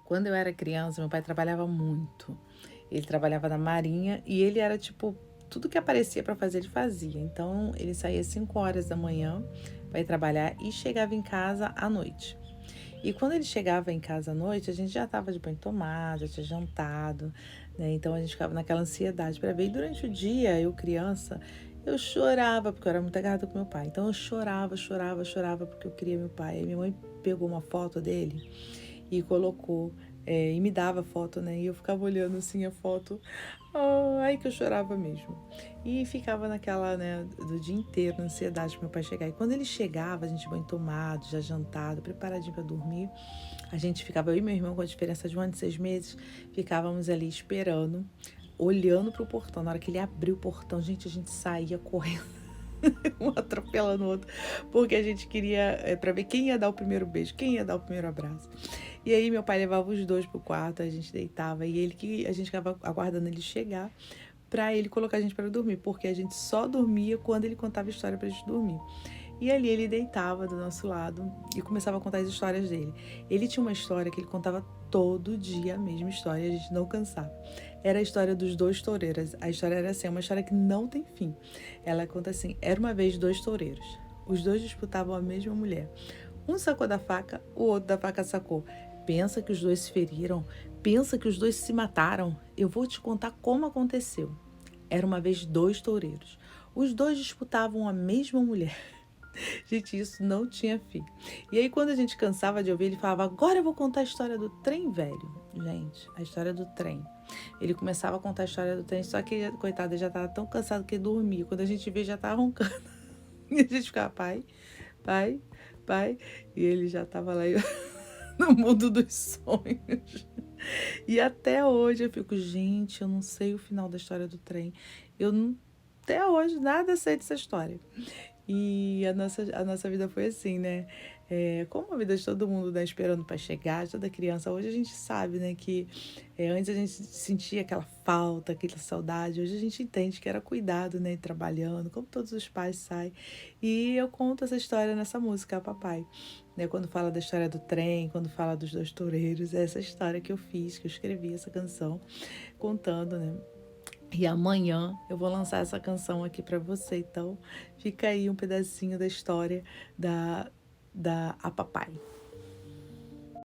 Quando eu era criança, meu pai trabalhava muito. Ele trabalhava na marinha e ele era tipo, tudo que aparecia para fazer, ele fazia. Então, ele saía às 5 horas da manhã para ir trabalhar e chegava em casa à noite. E quando ele chegava em casa à noite, a gente já estava de banho tomado, já tinha jantado, né? Então a gente ficava naquela ansiedade para ver. E durante o dia, eu criança, eu chorava, porque eu era muito agarrada com meu pai. Então eu chorava, chorava, chorava, porque eu queria meu pai. Aí minha mãe pegou uma foto dele e colocou, e me dava foto, né? E eu ficava olhando assim a foto, ai que eu chorava mesmo. E ficava naquela, né, do dia inteiro, na ansiedade pro meu pai chegar. E quando ele chegava, a gente banho tomado, já jantado, preparadinho para dormir, a gente ficava, eu e meu irmão, com a diferença de 1 ano e 6 meses, ficávamos ali esperando, olhando pro portão. Na hora que ele abriu o portão, gente, a gente saía correndo. Um atropelando o outro, porque a gente queria, para ver quem ia dar o primeiro beijo, quem ia dar o primeiro abraço. E aí meu pai levava os dois pro quarto, a gente deitava e ele que a gente ficava aguardando ele chegar para ele colocar a gente para dormir, porque a gente só dormia quando ele contava história pra gente dormir. E ali ele deitava do nosso lado e começava a contar as histórias dele. Ele tinha uma história que ele contava todo dia a mesma história, e a gente não cansava. Era a história dos dois toureiros. A história era assim, uma história que não tem fim. Ela conta assim: era uma vez dois toureiros. Os dois disputavam a mesma mulher. Um sacou da faca, o outro da faca sacou. Pensa que os dois se feriram? Pensa que os dois se mataram? Eu vou te contar como aconteceu. Era uma vez dois toureiros. Os dois disputavam a mesma mulher. Gente, isso não tinha fim. E aí, quando a gente cansava de ouvir, ele falava: agora eu vou contar a história do trem velho. Gente, a história do trem. Ele começava a contar a história do trem, só que, coitado, ele já estava tão cansado que ele dormia. Quando a gente vê, já estava roncando. E a gente ficava: pai, pai, pai. E ele já estava lá no mundo dos sonhos. E até hoje eu fico: gente, eu não sei o final da história do trem. Eu não, até hoje nada sei dessa história. E a nossa vida foi assim, né? Como a vida de todo mundo, né, esperando para chegar, de toda criança, hoje a gente sabe, né, que antes a gente sentia aquela falta, aquela saudade, hoje a gente entende que era cuidado, né, trabalhando, como todos os pais saem. E eu conto essa história nessa música, Papai, né, quando fala da história do trem, quando fala dos dois toureiros, é essa história que eu fiz, que eu escrevi essa canção, contando, né? E amanhã eu vou lançar essa canção aqui para você, então fica aí um pedacinho da história da A Papai.